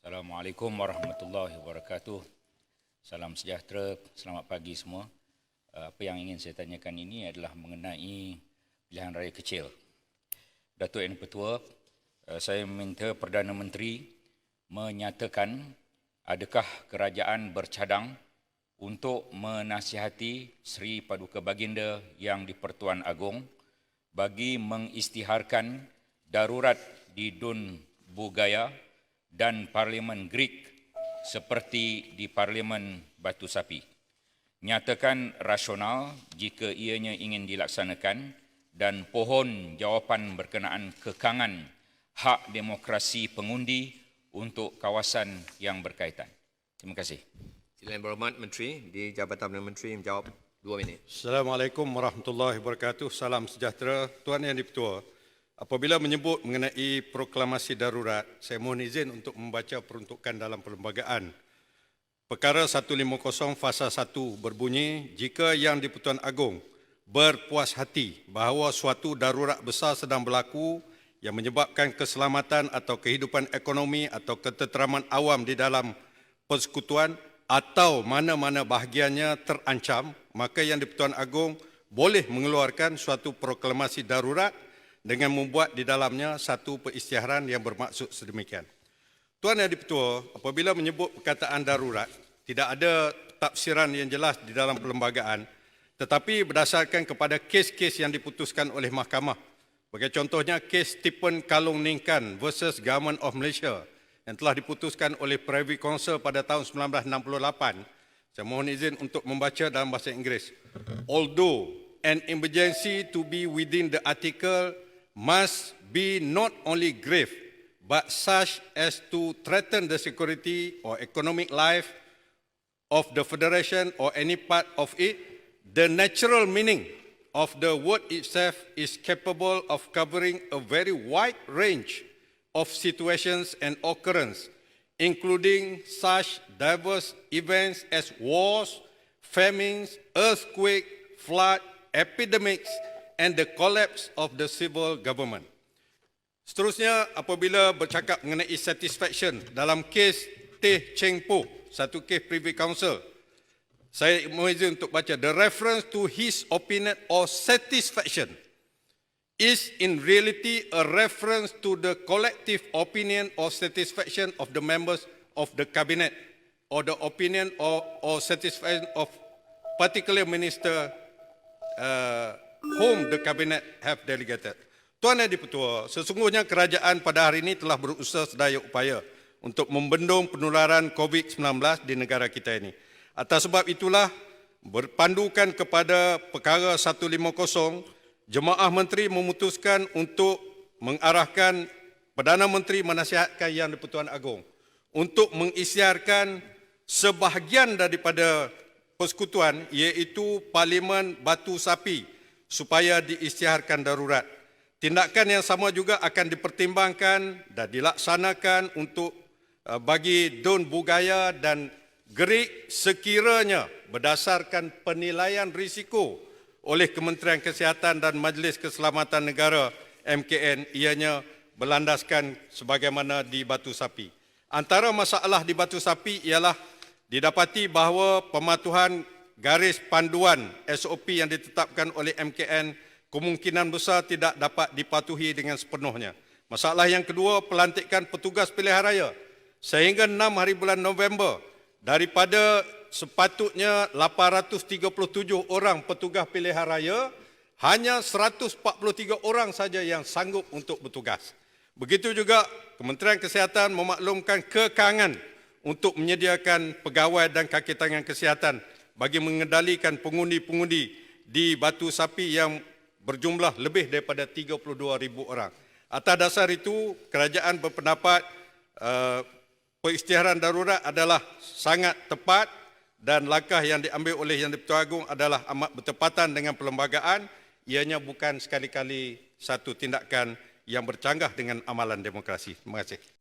Assalamualaikum warahmatullahi wabarakatuh. Salam sejahtera, selamat pagi semua. Apa yang ingin saya tanyakan ini adalah mengenai pilihan raya kecil. Datuk Yang Dipertua, saya meminta Perdana Menteri menyatakan adakah kerajaan bercadang untuk menasihati Seri Paduka Baginda Yang di-Pertuan Agong bagi mengisytiharkan darurat di Dun Bugaya dan Parlimen Greek seperti di Parlimen Batu Sapi. Nyatakan rasional jika ianya ingin dilaksanakan dan pohon jawapan berkenaan kekangan hak demokrasi pengundi untuk kawasan yang berkaitan. Terima kasih. Silakan Berhormat Menteri di Jabatan Perdana Menteri menjawab 2 minit. Assalamualaikum warahmatullahi wabarakatuh. Salam sejahtera. Tuan Yang Dipertua, apabila menyebut mengenai proklamasi darurat, saya mohon izin untuk membaca peruntukan dalam perlembagaan. Perkara 150 fasa 1 berbunyi, jika Yang di-Pertuan Agong berpuas hati bahawa suatu darurat besar sedang berlaku yang menyebabkan keselamatan atau kehidupan ekonomi atau ketenteraman awam di dalam persekutuan atau mana-mana bahagiannya terancam, maka Yang di-Pertuan Agong boleh mengeluarkan suatu proklamasi darurat dengan membuat di dalamnya satu perisytiharan yang bermaksud sedemikian. Tuan Yang Dipertua, apabila menyebut perkataan darurat, tidak ada tafsiran yang jelas di dalam perlembagaan, tetapi berdasarkan kepada kes-kes yang diputuskan oleh mahkamah. Bagi contohnya, kes Stephen Kalung Ningkan versus Government of Malaysia yang telah diputuskan oleh Privy Council pada tahun 1968. Saya mohon izin untuk membaca dalam bahasa Inggeris. Although an emergency to be within the article must be not only grave, but such as to threaten the security or economic life of the Federation or any part of it, the natural meaning of the word itself is capable of covering a very wide range of situations and occurrence, including such diverse events as wars, famines, earthquake, flood, epidemics, and the collapse of the civil government. Seterusnya, apabila bercakap mengenai satisfaction dalam kes Teh Cheng Po, satu kes Privy Council, saya mohon izin untuk baca. The reference to his opinion or satisfaction is in reality a reference to the collective opinion or satisfaction of the members of the cabinet or the opinion or satisfaction of particular minister whom the cabinet have delegated. Tuan Yang Dipertua, sesungguhnya kerajaan pada hari ini telah berusaha sedaya upaya untuk membendung penularan COVID-19 di negara kita ini. Atas sebab itulah, berpandukan kepada perkara 150, Jemaah Menteri memutuskan untuk mengarahkan Perdana Menteri menasihatkan Yang di-Pertuan Agong untuk mengisytiharkan sebahagian daripada persekutuan, iaitu Parlimen Batu Sapi, supaya diisytiharkan darurat. Tindakan yang sama juga akan dipertimbangkan dan dilaksanakan untuk bagi Dun Bugaya dan Greek sekiranya berdasarkan penilaian risiko oleh Kementerian Kesihatan dan Majlis Keselamatan Negara MKN, ianya berlandaskan sebagaimana di Batu Sapi. Antara masalah di Batu Sapi ialah didapati bahawa pematuhan garis panduan SOP yang ditetapkan oleh MKN kemungkinan besar tidak dapat dipatuhi dengan sepenuhnya. Masalah yang kedua, pelantikan petugas pilihan raya. Sehingga 6 hari bulan November, daripada sepatutnya 837 orang petugas pilihan raya, hanya 143 orang saja yang sanggup untuk bertugas. Begitu juga Kementerian Kesihatan memaklumkan kekangan untuk menyediakan pegawai dan kaki tangan kesihatan bagi mengendalikan pengundi-pengundi di Batu Sapi yang berjumlah lebih daripada 32,000 orang. Atas dasar itu, kerajaan berpendapat perisytiharan darurat adalah sangat tepat dan langkah yang diambil oleh Yang di-Pertuan Agong adalah amat bertepatan dengan perlembagaan. Ianya bukan sekali-kali satu tindakan yang bercanggah dengan amalan demokrasi. Terima kasih.